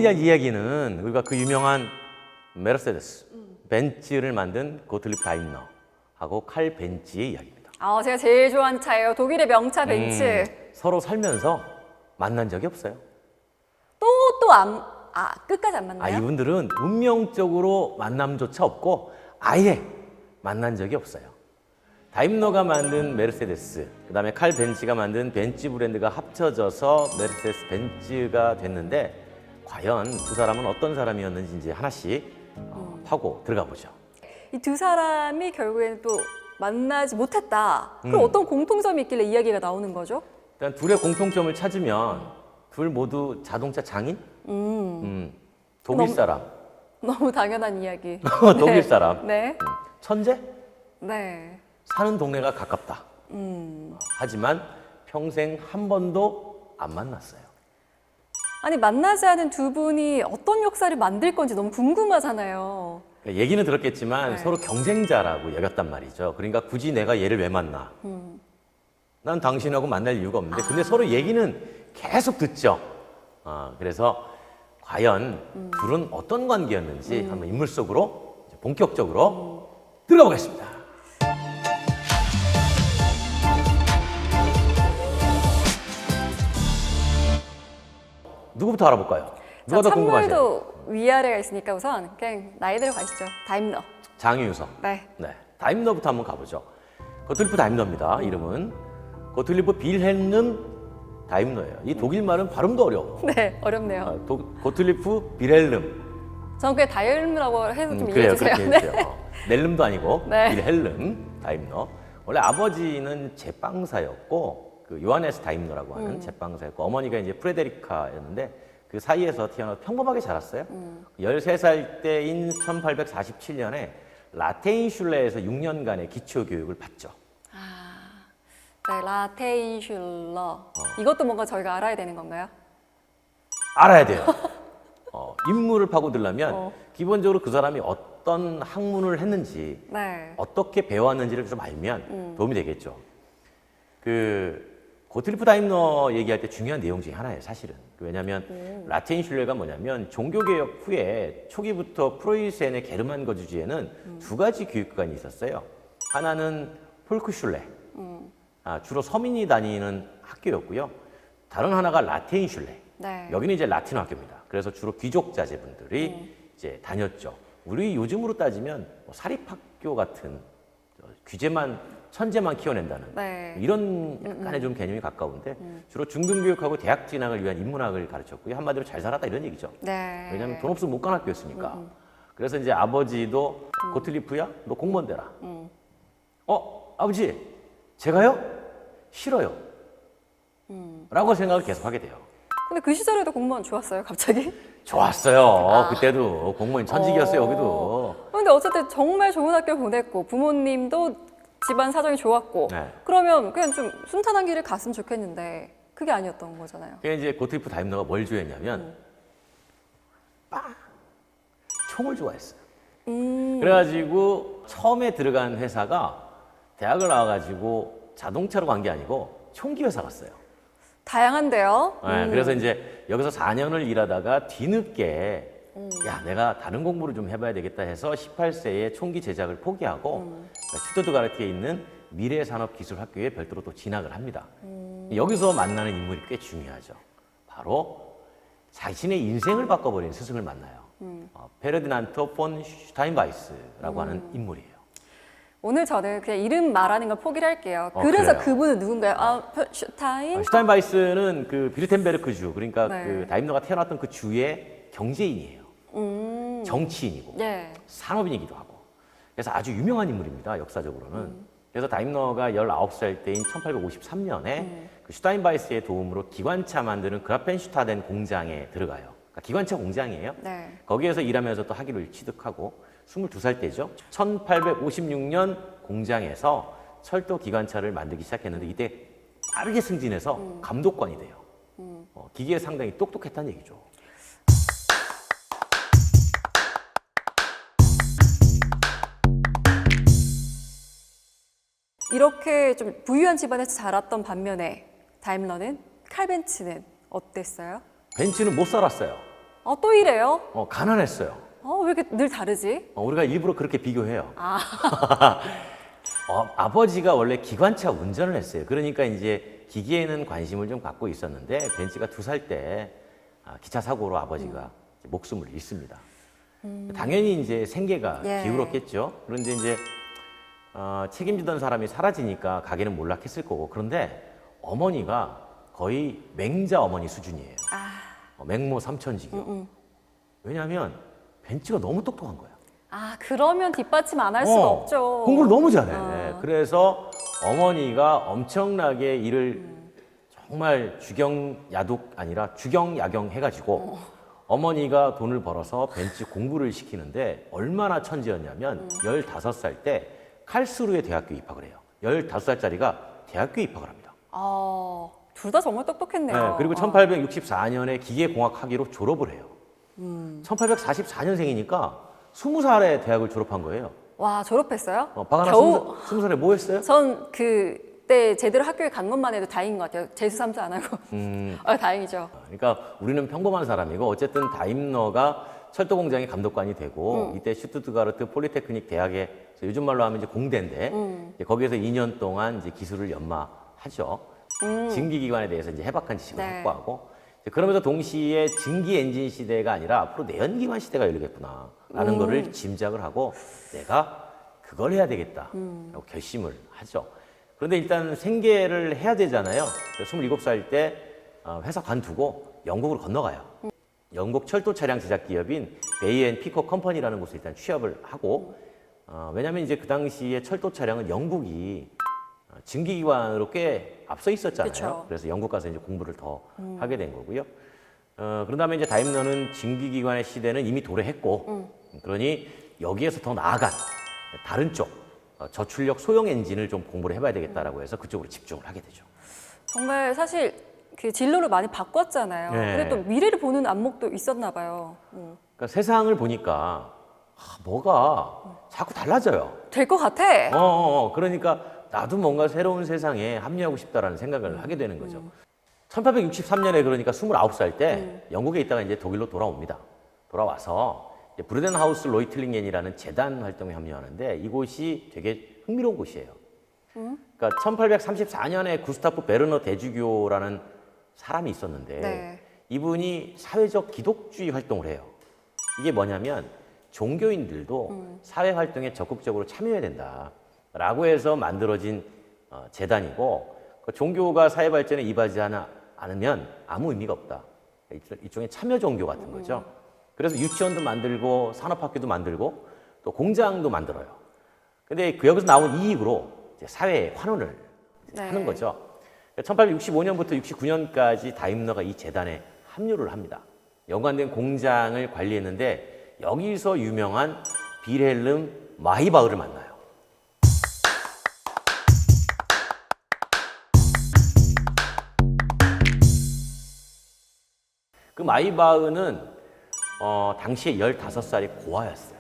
오늘 할 이야기는 우리가 그 유명한 메르세데스 벤츠를 만든 고틀립 다임러하고 칼 벤츠의 이야기입니다. 제가 제일 좋아하는 차예요. 독일의 명차 벤츠. 서로 살면서 만난 적이 없어요. 끝까지 안 만나요? 이분들은 운명적으로 만남조차 없고 아예 만난 적이 없어요. 다임러가 만든 메르세데스, 그 다음에 칼 벤츠가 만든 벤츠 브랜드가 합쳐져서 메르세데스 벤츠가 됐는데 과연 두 사람은 어떤 사람이었는지 이제 하나씩 파고 들어가 보죠. 이 두 사람이 결국에는 또 만나지 못했다. 그럼 어떤 공통점이 있길래 이야기가 나오는 거죠? 일단 둘의 공통점을 찾으면 둘 모두 자동차 장인? 독일 사람. 너무 당연한 이야기. 독일 사람. 네. 천재? 네. 사는 동네가 가깝다. 하지만 평생 한 번도 안 만났어요. 아니 만나지 않은 두 분이 어떤 역사를 만들 건지 너무 궁금하잖아요. 얘기는 들었겠지만 네. 서로 경쟁자라고 여겼단 말이죠. 그러니까 굳이 내가 얘를 왜 만나? 난 당신하고 만날 이유가 없는데 근데 서로 얘기는 계속 듣죠. 그래서 과연 둘은 어떤 관계였는지 한번 인물 속으로 이제 본격적으로 들어가 보겠습니다. 누구부터 알아볼까요? 누가 더 궁금하세요? 찬물도 위아래가 있으니까 우선 그냥 나이대로 가시죠. 다임러. 장유서. 네. 다임러부터 한번 가보죠. 고틀리프 다임러입니다. 이름은 고틀리프 빌헬름 다임러예요. 이 독일 말은 발음도 어려워. 네, 어렵네요. 고틀리프 빌헬름. 전 그냥 다임러라고 해서 좀 그래요, 이해해주세요. 그렇게 해주세요. 넬름도 아니고 네. 빌헬름 다임러. 원래 아버지는 제빵사였고 그 요하네스 다임러라고 하는 제빵사였고 어머니가 이제 프레데리카였는데 그 사이에서 태어나서 평범하게 자랐어요. 13살 때인 1847년에 라테인슐레에서 6년간의 기초교육을 받죠. 네, 라테인슐러. 이것도 뭔가 저희가 알아야 되는 건가요? 알아야 돼요. 인물을 파고들려면 어. 기본적으로 그 사람이 어떤 학문을 했는지 네. 어떻게 배웠는지를 좀 알면 도움이 되겠죠. 그 고틀리프 다임러 얘기할 때 중요한 내용 중에 하나예요, 사실은. 왜냐하면 라테인슐레가 뭐냐면 종교개혁 후에 초기부터 프로이센의 게르만 거주지에는 두 가지 교육기관이 있었어요. 하나는 폴크슐레, 주로 서민이 다니는 학교였고요. 다른 하나가 라테인슐레. 네. 여기는 이제 라틴어 학교입니다. 그래서 주로 귀족 자제분들이 이제 다녔죠. 우리 요즘으로 따지면 뭐 사립학교 같은 천재만 키워낸다는 네. 이런 약간의 좀 개념이 가까운데 주로 중등교육하고 대학 진학을 위한 인문학을 가르쳤고요. 한마디로 잘 살았다 이런 얘기죠. 네. 왜냐하면 돈 없으면 못 간 학교였으니까. 그래서 이제 아버지도 고틀리프야? 너 공무원 되라. 아버지 제가요? 싫어요. 라고 생각을 계속 하게 돼요. 근데 그 시절에도 공무원 좋았어요, 갑자기? 좋았어요. 그때도 공무원 천직이었어요, 여기도. 근데 어쨌든 정말 좋은 학교 보냈고 부모님도 집안 사정이 좋았고 네. 그러면 그냥 좀 순탄한 길을 갔으면 좋겠는데 그게 아니었던 거잖아요. 그게 이제 고틀리프 다임러가 뭘 좋아했냐면 총을 좋아했어요. 그래가지고 처음에 들어간 회사가 대학을 나와가지고 자동차로 간 게 아니고 총기 회사 갔어요. 다양한데요. 네, 그래서 이제 여기서 4년을 일하다가 뒤늦게 야 내가 다른 공부를 좀 해봐야 되겠다 해서 18세에 총기 제작을 포기하고 슈투트가르트에 있는 미래산업기술학교에 별도로 또 진학을 합니다. 여기서 만나는 인물이 꽤 중요하죠. 바로 자신의 인생을 바꿔버린 스승을 만나요. 페르디난트 폰 슈타인바이스라고 하는 인물이에요. 오늘 저는 그냥 이름 말하는 걸 포기를 할게요. 그래서 그래요. 그분은 누군가요? 슈타인? 슈타인바이스는 그 비르텐베르크주, 그러니까 네. 그 다임러가 태어났던 그 주의 경제인이에요. 정치인이고 예. 산업인이기도 하고. 그래서 아주 유명한 인물입니다, 역사적으로는. 그래서 다임러가 19살 때인 1853년에 그 슈타인바이스의 도움으로 기관차 만드는 그라펜슈타덴 공장에 들어가요. 그러니까 기관차 공장이에요. 네. 거기에서 일하면서 또 학위를 취득하고 22살 때죠. 1856년 공장에서 철도 기관차를 만들기 시작했는데 이때 빠르게 승진해서 감독관이 돼요. 기계에 상당히 똑똑했다는 얘기죠. 이렇게 좀 부유한 집안에서 자랐던 반면에 다임러는 칼 벤츠는 어땠어요? 벤츠는 못 살았어요. 또 이래요? 가난했어요. 왜 이렇게 늘 다르지? 우리가 일부러 그렇게 비교해요. 아버지가 원래 기관차 운전을 했어요. 그러니까 이제 기계에는 관심을 좀 갖고 있었는데 벤츠가 2살 때 기차 사고로 아버지가 이제 목숨을 잃습니다. 당연히 이제 생계가 예. 기울었겠죠. 그런데 이제 책임지던 사람이 사라지니까 가게는 몰락했을 거고. 그런데 어머니가 거의 맹자 어머니 수준이에요. 맹모 삼천지교. 왜냐하면 벤츠가 너무 똑똑한 거야. 그러면 뒷받침 안 할 수가 없죠. 공부를 너무 잘해. 그래서 어머니가 엄청나게 일을 정말 주경야독 아니라 주경야경 해가지고 어머니가 돈을 벌어서 벤츠 공부를 시키는데 얼마나 천재였냐면 15살 때 칼스루에 대학교에 입학을 해요. 15살짜리가 대학교에 입학을 합니다. 둘 다 정말 똑똑했네요. 네, 그리고 1864년에 기계공학 학위로 졸업을 해요. 1844년생이니까 20살에 대학을 졸업한 거예요. 와, 졸업했어요? 박하나 겨우 20살에 뭐 했어요? 전 그때 제대로 학교에 간 것만 해도 다행인 것 같아요. 재수 삼수 안 하고. 다행이죠. 그러니까 우리는 평범한 사람이고 어쨌든 다임러가 철도 공장의 감독관이 되고 이때 슈투트가르트 폴리테크닉 대학에 요즘 말로 하면 이제 공대인데 이제 거기에서 2년 동안 이제 기술을 연마하죠. 증기기관에 대해서 이제 해박한 지식을 네. 확보하고 이제 그러면서 동시에 증기 엔진 시대가 아니라 앞으로 내연기관 시대가 열리겠구나라는 거를 짐작을 하고 내가 그걸 해야 되겠다라고 결심을 하죠. 그런데 일단 생계를 해야 되잖아요. 그래서 27살 때 회사 관두고 영국으로 건너가요. 영국 철도 차량 제작 기업인 베이앤피커 컴퍼니라는 곳에 일단 취업을 하고 왜냐하면 이제 그 당시에 철도 차량은 영국이 증기기관으로 꽤 앞서 있었잖아요. 그쵸. 그래서 영국 가서 이제 공부를 더 하게 된 거고요. 그런 다음에 이제 다임러는 증기기관의 시대는 이미 도래했고 그러니 여기에서 더 나아간 다른 쪽 저출력 소형 엔진을 좀 공부를 해봐야 되겠다라고 해서 그쪽으로 집중을 하게 되죠. 정말 사실 그 진로를 많이 바꿨잖아요. 네. 근데 또 미래를 보는 안목도 있었나 봐요. 그러니까 세상을 보니까 뭐가 자꾸 달라져요. 될 것 같아. 그러니까 나도 뭔가 새로운 세상에 합류하고 싶다라는 생각을 하게 되는 거죠. 1863년에 그러니까 29살 때 영국에 있다가 이제 독일로 돌아옵니다. 돌아와서 이제 브루덴하우스 로이틀링겐이라는 재단 활동에 합류하는데 이곳이 되게 흥미로운 곳이에요. 그러니까 1834년에 구스타프 베르너 대주교라는 사람이 있었는데 네. 이분이 사회적 기독주의 활동을 해요. 이게 뭐냐면 종교인들도 사회 활동에 적극적으로 참여해야 된다라고 해서 만들어진 재단이고 그 종교가 사회 발전에 이바지 않으면 아무 의미가 없다. 일종의 참여 종교 같은 거죠. 그래서 유치원도 만들고 산업학교도 만들고 또 공장도 만들어요. 근데 그 여기서 나온 이익으로 이제 사회에 환원을 하는 거죠. 1865년부터 69년까지 다임러가 이 재단에 합류를 합니다. 연관된 공장을 관리했는데 여기서 유명한 빌헬름 마이바흐를 만나요. 그 마이바흐는 당시에 15살의 고아였어요.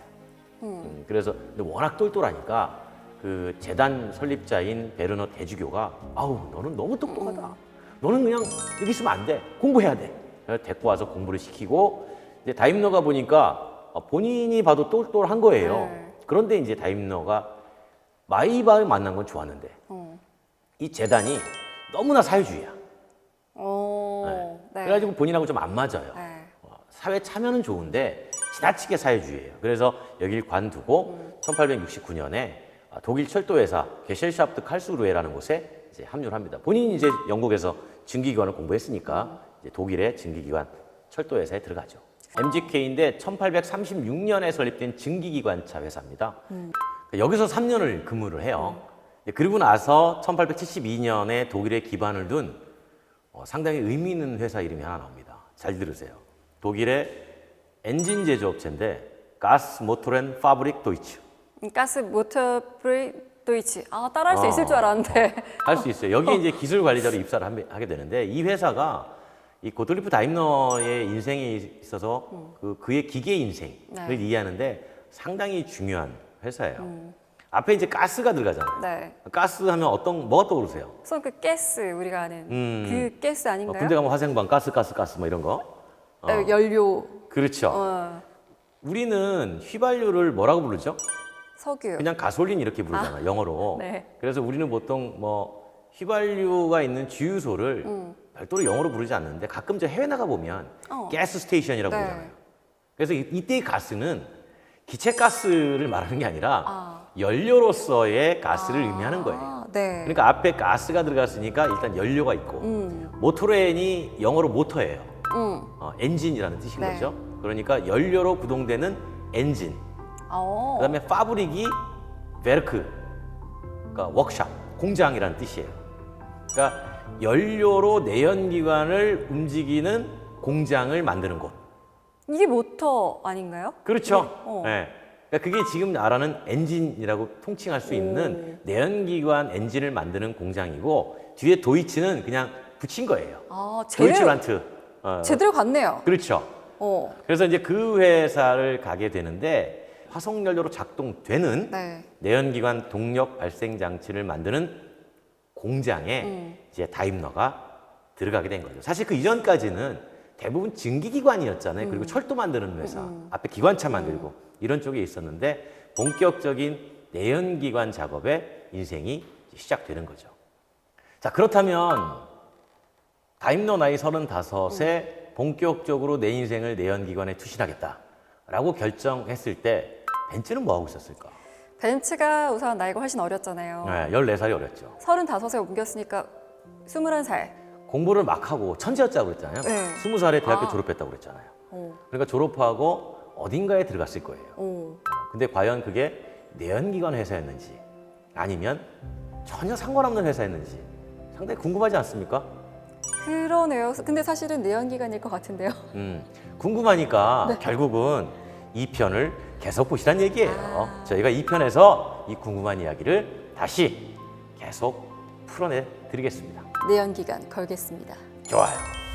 그래서 근데 워낙 똘똘하니까 그 재단 설립자인 베르너 대주교가 너는 너무 똑똑하다. 너는 그냥 여기 있으면 안 돼. 공부해야 돼. 그래서 데리고 와서 공부를 시키고 이제 다임러가 보니까 본인이 봐도 똘똘한 거예요. 그런데 이제 다임러가 마이바흐 만난 건 좋았는데 이 재단이 너무나 사회주의야. 그래가지고 본인하고 좀 안 맞아요. 사회 참여는 좋은데 지나치게 사회주의예요. 그래서 여길 관두고 1869년에 독일 철도회사 게셀샤프트 칼스루헤라는 곳에 이제 합류를 합니다. 본인이 이제 영국에서 증기기관을 공부했으니까 이제 독일의 증기기관 철도회사에 들어가죠. MGK인데 1836년에 설립된 증기기관차 회사입니다. 여기서 3년을 근무를 해요. 그리고 나서 1872년에 독일에 기반을 둔 상당히 의미 있는 회사 이름이 하나 나옵니다. 잘 들으세요. 독일의 엔진 제조업체인데 가스 모토렌 파브릭 도이츠. 가스 모터 브레 도이치. 따라할 수 있을 줄 알았는데. 할 수 있어요. 여기에 이제 기술 관리자로 입사를 하게 되는데 이 회사가 이 고톨리프 다임러의 인생에 있어서 그의 기계 인생을 이해하는데 상당히 중요한 회사예요. 앞에 이제 가스가 들어가잖아요. 네. 가스 하면 뭐가 떠오르세요? 우선 그 가스 우리가 아는 그 가스 아닌가요? 군대 가면 화생방 가스 뭐 이런 거. 연료, 그렇죠. 우리는 휘발유를 뭐라고 부르죠? 석유. 그냥 가솔린 이렇게 부르잖아요, 영어로. 네. 그래서 우리는 보통 뭐 휘발유가 있는 주유소를 별도로 영어로 부르지 않는데 가끔 저 해외 나가 보면 가스 스테이션이라고 네. 부르잖아요. 그래서 이때의 가스는 기체 가스를 말하는 게 아니라 연료로서의 가스를 의미하는 거예요. 네. 그러니까 앞에 가스가 들어갔으니까 일단 연료가 있고 모토레인이 영어로 모터예요. 엔진이라는 뜻인 네. 거죠. 그러니까 연료로 구동되는 엔진. 그다음에 파브릭이 베르크, 그러니까 워크샵, 공장이라는 뜻이에요. 그러니까 연료로 내연기관을 움직이는 공장을 만드는 곳. 이게 모터 아닌가요? 그렇죠. 네. 그러니까 그게 지금 말하는 엔진이라고 통칭할 수 있는 내연기관 엔진을 만드는 공장이고 뒤에 도이치는 그냥 붙인 거예요. 도이치란트. 제대로 갔네요. 그렇죠. 그래서 이제 그 회사를 가게 되는데 화석연료로 작동되는 네. 내연기관 동력 발생 장치를 만드는 공장에 이제 다임러가 들어가게 된 거죠. 사실 그 이전까지는 대부분 증기기관이었잖아요. 그리고 철도 만드는 회사, 앞에 기관차 만들고 이런 쪽에 있었는데 본격적인 내연기관 작업에 인생이 시작되는 거죠. 자, 그렇다면 다임러 나이 35에 본격적으로 내 인생을 내연기관에 투신하겠다라고 결정했을 때 벤츠는 뭐 하고 있었을까? 벤츠가 우선 나이가 훨씬 어렸잖아요. 네, 14살이 어렸죠. 35에 옮겼으니까 21살. 공부를 막 하고 천재였다고 그랬잖아요. 네. 20살에 대학교 졸업했다고 그랬잖아요. 그러니까 졸업하고 어딘가에 들어갔을 거예요. 근데 과연 그게 내연기관 회사였는지 아니면 전혀 상관없는 회사였는지 상당히 궁금하지 않습니까? 그러네요. 근데 사실은 내연기관일 것 같은데요. 궁금하니까 결국은 2편을 계속 보시란 얘기예요. 저희가 2편에서 이 궁금한 이야기를 다시 계속 풀어내 드리겠습니다. 내연기관 걸겠습니다. 좋아요.